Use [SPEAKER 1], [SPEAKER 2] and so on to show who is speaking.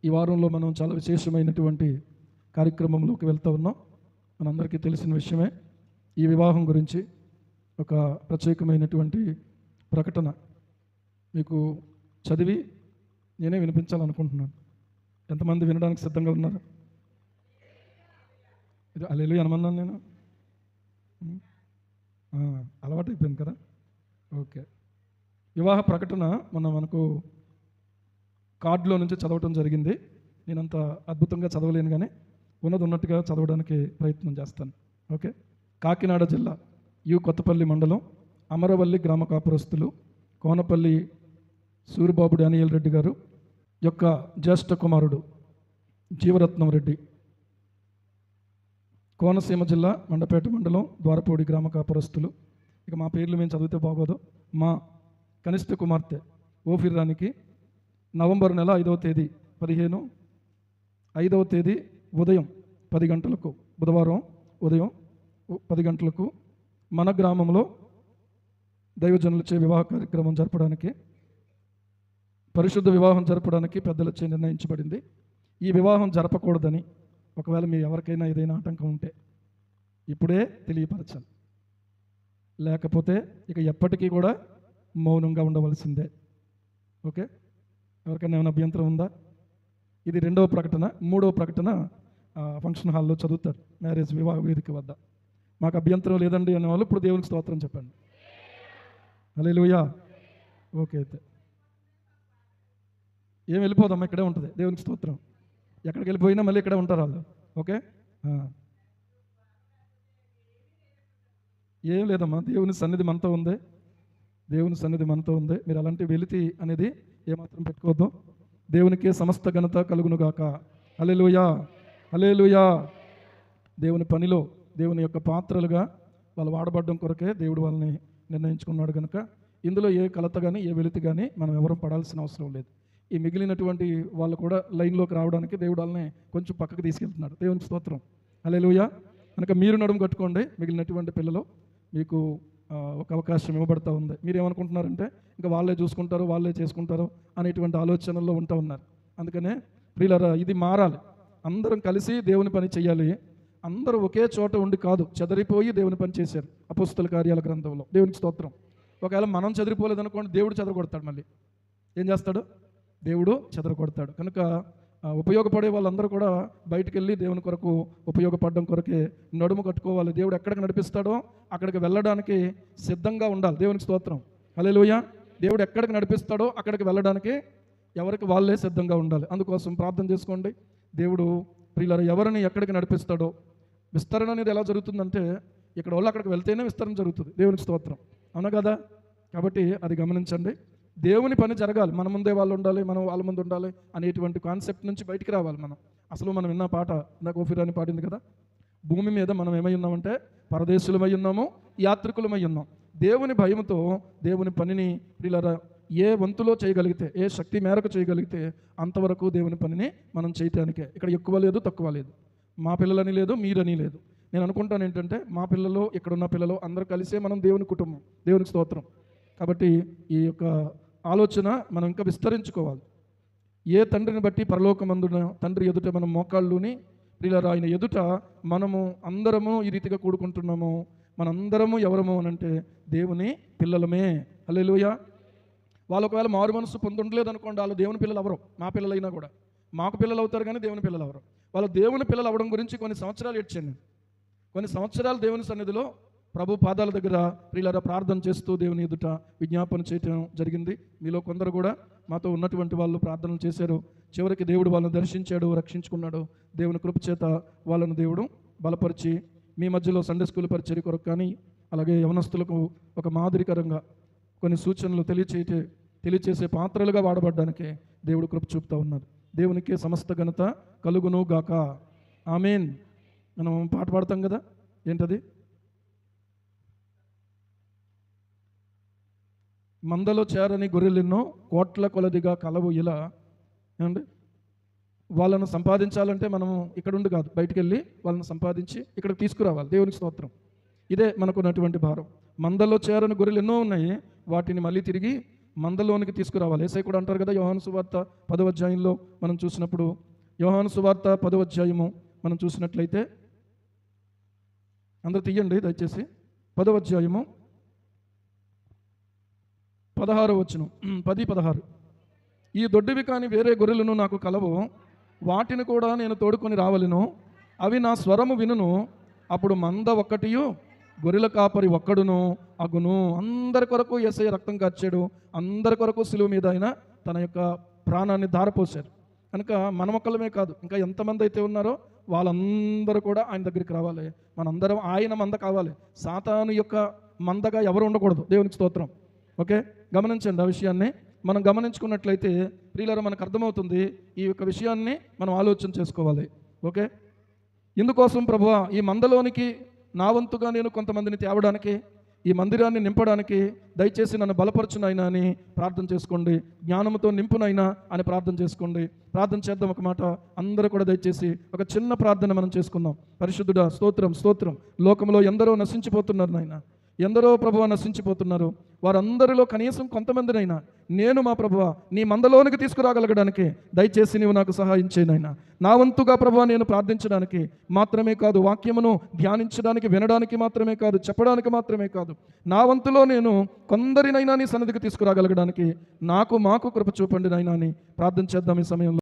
[SPEAKER 1] ఈ వారంలో మనం చాలా విశేషమైనటువంటి కార్యక్రమంలోకి వెళ్తూ ఉన్నాం. మనందరికీ తెలిసిన విషయమే. ఈ వివాహం గురించి ఒక ప్రత్యేకమైనటువంటి ప్రకటన మీకు చదివి నేనే వినిపించాలనుకుంటున్నాను. ఎంతమంది వినడానికి సిద్ధంగా ఉన్నారు? ఇది హల్లెలూయా అనమన్నాను నేను. అలవాటు అయిపోయింది కదా. ఓకే. వివాహ ప్రకటన మనకు కార్డులో నుంచి చదవటం జరిగింది. నేనంత అద్భుతంగా చదవలేను, కానీ ఉన్నట్టుగా చదవడానికి ప్రయత్నం చేస్తాను. ఓకే. కాకినాడ జిల్లా కొత్తపల్లి మండలం అమరవల్లి గ్రామ కాపురస్తులు కోనపల్లి సూరిబాబు డానియల్ రెడ్డి గారు యొక్క జ్యేష్ఠ కుమారుడు జీవరత్నం రెడ్డి, కోనసీమ జిల్లా మండపేట మండలం ద్వారపూడి గ్రామ కాపురస్తులు. ఇక మా పేర్లు మేము చదివితే బాగోదు. మా కనిష్ట కుమార్తె ఓఫిర్రానికి నవంబర్ నెల 5వ తేదీ 5వ తేదీ ఉదయం 10 గంటలకు, బుధవారం ఉదయం 10 గంటలకు మన గ్రామంలో దైవజనులచే వివాహ కార్యక్రమం జరపడానికి, పరిశుద్ధ వివాహం జరపడానికి పెద్దలచే నిర్ణయించబడింది. ఈ వివాహం జరపకూడదని ఒకవేళ మీ ఎవరికైనా ఏదైనా ఆటంకం ఉంటే ఇప్పుడే తెలియపరచాలి. లేకపోతే ఇక ఎప్పటికీ కూడా మౌనంగా ఉండవలసిందే. ఓకే. ఎవరికైనా ఏమైనా అభ్యంతరం ఉందా? ఇది 2వ ప్రకటన. 3వ ప్రకటన ఫంక్షన్ హాల్లో చదువుతారు, మ్యారేజ్ వివాహ వేదిక వద్ద. మాకు అభ్యంతరం లేదండి అనే వాళ్ళు ఇప్పుడు దేవునికి స్తోత్రం చెప్పండి. హల్లెలూయా. ఓకే. అయితే ఏం వెళ్ళిపోదమ్మా, ఇక్కడే ఉంటుంది. దేవునికి స్తోత్రం. ఎక్కడికి వెళ్ళిపోయినా మళ్ళీ ఇక్కడే ఉంటారు వాళ్ళు. ఓకే. ఏం లేదమ్మా, దేవుని సన్నిధి మనతో ఉంది. దేవుని సన్నిధి మనతో ఉంది. మీరు అలాంటి వెలితి అనేది ఏమాత్రం పెట్టుకోవద్దు. దేవునికే సమస్త ఘనత కలుగునుగాక. హల్లెలూయా, హల్లెలూయా. దేవుని పనిలో దేవుని యొక్క పాత్రలుగా వాళ్ళు వాడబడడం కొరకే దేవుడు వాళ్ళని నిర్ణయించుకున్నాడు కనుక ఇందులో ఏ కలత కానీ ఏ వెలితి కానీ మనం ఎవరూ పడాల్సిన అవసరం లేదు. ఈ మిగిలినటువంటి వాళ్ళు కూడా లైన్లోకి రావడానికి దేవుడు వాళ్ళని కొంచెం పక్కకు తీసుకెళ్తున్నాడు. దేవునికి స్తోత్రం. హల్లెలూయా. కనుక మీరు నడుము కట్టుకోండి. మిగిలినటువంటి పిల్లలు మీకు ఒక అవకాశం ఇవ్వబడతా ఉంది. మీరేమనుకుంటున్నారంటే ఇంకా వాళ్ళే చూసుకుంటారు, వాళ్ళే చేసుకుంటారు అనేటువంటి ఆలోచనల్లో ఉంటూ ఉన్నారు. అందుకనే ప్రియులారా, ఇది మారాలి. అందరం కలిసి దేవుని పని చేయాలి. అందరూ ఒకే చోట ఉండి కాదు, చెదరిపోయి దేవుని పని చేశారు అపోస్తల కార్యాల గ్రంథంలో. దేవునికి స్తోత్రం. ఒకవేళ మనం చెదిరిపోలేదనుకోండి, దేవుడు చెదరగొడతాడు. మళ్ళీ ఏం చేస్తాడు? దేవుడు చెదరగొడతాడు. కనుక ఉపయోగపడే వాళ్ళందరూ కూడా బయటికి వెళ్ళి దేవుని కొరకు ఉపయోగపడడం కొరకే నడుము కట్టుకోవాలి. దేవుడు ఎక్కడికి నడిపిస్తాడో అక్కడికి వెళ్ళడానికి సిద్ధంగా ఉండాలి. దేవునికి స్తోత్రం. హల్లెలూయా. దేవుడు ఎక్కడికి నడిపిస్తాడో అక్కడికి వెళ్ళడానికి ఎవరికి వాళ్ళే సిద్ధంగా ఉండాలి. అందుకోసం ప్రార్థన చేసుకోండి. దేవుడు ప్రియులారా ఎవరిని ఎక్కడికి నడిపిస్తాడో, విస్తరణ అనేది ఎలా జరుగుతుందంటే ఇక్కడ వాళ్ళు అక్కడికి వెళ్తేనే విస్తరణ జరుగుతుంది. దేవునికి స్తోత్రం. అవునా కదా? కాబట్టి అది గమనించండి. దేవుని పని జరగాలి. మన ముందే వాళ్ళు ఉండాలి, మనం వాళ్ళ ముందు ఉండాలి అనేటువంటి కాన్సెప్ట్ నుంచి బయటికి రావాలి మనం. అసలు మనం విన్న పాట ఇందాక ఓఫిరాని పాడింది కదా, భూమి మీద మనం ఏమై ఉన్నామంటే పరదేశులమై ఉన్నాము, యాత్రికులమై ఉన్నాం. దేవుని భయముతో దేవుని పనిని ప్రియులారా ఏ వంతులో చేయగలిగితే, ఏ శక్తి మేరకు చేయగలిగితే అంతవరకు దేవుని పనిని మనం చేయటానికే. ఇక్కడ ఎక్కువ లేదు, తక్కువ లేదు, మా పిల్లలని లేదు, మీరని లేదు. నేను అనుకుంటాను ఏంటంటే మా పిల్లలు, ఇక్కడున్న పిల్లలు అందరూ కలిసే మనం దేవుని కుటుంబం. దేవునికి స్తోత్రం. కాబట్టి ఈ యొక్క ఆలోచన మనం ఇంకా విస్తరించుకోవాలి. ఏ తండ్రిని బట్టి పరలోకమందున తండ్రి ఎదుట మనం మోకాళ్ళుని ప్రియులారా ఆయన ఎదుట మనము అందరము ఈ రీతిగా కూడుకుంటున్నాము. మనందరము ఎవరము అనంటే దేవుని పిల్లలమే. హల్లెలూయా. వాళ్ళు ఒకవేళ మారు మనసు పొందుండలేదు అనుకోండి, వాళ్ళు దేవుని పిల్లలు అవరు. మా పిల్లలైనా కూడా మాకు పిల్లలు అవుతారు, కానీ దేవుని పిల్లలు అవరు. వాళ్ళు దేవుని పిల్లలు అవ్వడం గురించి కొన్ని సంవత్సరాలు ఏడ్చాను. కొన్ని సంవత్సరాలు దేవుని సన్నిధిలో ప్రభు పాదాల దగ్గర ప్రియులారా ప్రార్థన చేస్తూ దేవుని ఎదుట విజ్ఞాపన చేయటం జరిగింది. మీలో కొందరు కూడా మాతో ఉన్నటువంటి వాళ్ళు ప్రార్థనలు చేశారు. చివరికి దేవుడు వాళ్ళని దర్శించాడు, రక్షించుకున్నాడు. దేవుని కృప చేత వాళ్ళను దేవుడు బలపరిచి మీ మధ్యలో సండే స్కూల్ పరిచర్య కొరకు కానీ అలాగే యవనస్తులకు ఒక మాదిరికరంగా కొన్ని సూచనలు తెలియచేసే పాత్రలుగా వాడబడ్డానికే దేవుడు కృప చూపుతూ ఉన్నారు. దేవునికి సమస్త ఘనత కలుగును గాక. ఆమేన్. మనం పాట పాడతాం కదా, ఏంటది? మందలో చేరని గొర్రెలెన్నో కోట్ల కొలదిగా కలవు ఇలా. ఏమండి, వాళ్ళను సంపాదించాలంటే మనము ఇక్కడుండి కాదు, బయటికి వెళ్ళి వాళ్ళని సంపాదించి ఇక్కడికి తీసుకురావాలి. దేవునికి స్తోత్రం. ఇదే మనకున్నటువంటి భారం. మందలో చేరని గొర్రెలు ఎన్నో ఉన్నాయి, వాటిని మళ్ళీ తిరిగి మందలోనికి తీసుకురావాలి. యేసయ్య కూడా అంటారు కదా, యోహాను సువార్త 10వ అధ్యాయంలో మనం చూసినప్పుడు, యోహాను సువార్త 10వ అధ్యాయము మనం చూసినట్లయితే, అందరూ తీయండి దయచేసి, 10వ అధ్యాయము 16వ వచనం, 10-16. ఈ దొడ్డివి కాని వేరే గొర్రెలను నాకు కలవు, వాటిని కూడా నేను తోడుకొని రావలను, అవి నా స్వరము వినును, అప్పుడు మంద ఒక్కటియు గొర్రెల కాపరి ఒక్కడును అగును. అందరి కొరకు యేసయ్య రక్తం కార్చాడు, అందరి కొరకు సిలువ మీద ఆయన తన యొక్క ప్రాణాన్ని ధారపోశారు. కనుక మన ఒక్కళ్ళమే కాదు, ఇంకా ఎంతమంది అయితే ఉన్నారో వాళ్ళందరూ కూడా ఆయన దగ్గరికి రావాలి. మనందరం ఆయన మంద కావాలి. సాతాను యొక్క మందగా ఎవరు ఉండకూడదు. దేవునికి స్తోత్రం. ఓకే, గమనించండి ఆ విషయాన్ని. మనం గమనించుకున్నట్లయితే ప్రియులారా మనకు అర్థమవుతుంది. ఈ యొక్క విషయాన్ని మనం ఆలోచన చేసుకోవాలి. ఓకే, ఇందుకోసం ప్రభువా ఈ మందలోనికి నా వంతుగా నేను కొంతమందిని తేవడానికి, ఈ మందిరాన్ని నింపడానికి దయచేసి నన్ను బలపరచునైనా అని ప్రార్థన చేసుకోండి. జ్ఞానంతో నింపునైనా అని ప్రార్థన చేసుకోండి. ప్రార్థన చేద్దాం. ఒక మాట అందరూ కూడా దయచేసి ఒక చిన్న ప్రార్థన మనం చేసుకుందాం. పరిశుద్ధుడా, స్తోత్రం స్తోత్రం. లోకంలో ఎందరో నశించిపోతున్నారు నాయన, ఎందరో ప్రభువా నశించిపోతున్నారు. వారందరిలో కనీసం కొంతమందినైనా నేను మా ప్రభువా నీ మందలోనికి తీసుకురాగలగడానికి దయచేసి నీవు నాకు సహాయం చేయనైనా. నా వంతుగా ప్రభువా నేను ప్రార్థించడానికి మాత్రమే కాదు, వాక్యమును ధ్యానించడానికి, వినడానికి మాత్రమే కాదు, చెప్పడానికి మాత్రమే కాదు, నా వంతులో నేను కొందరినైనా నీ సన్నిధికి తీసుకురాగలగడానికి మాకు కృప చూపండి నైనా అని ప్రార్థన చేద్దాం ఈ సమయంలో.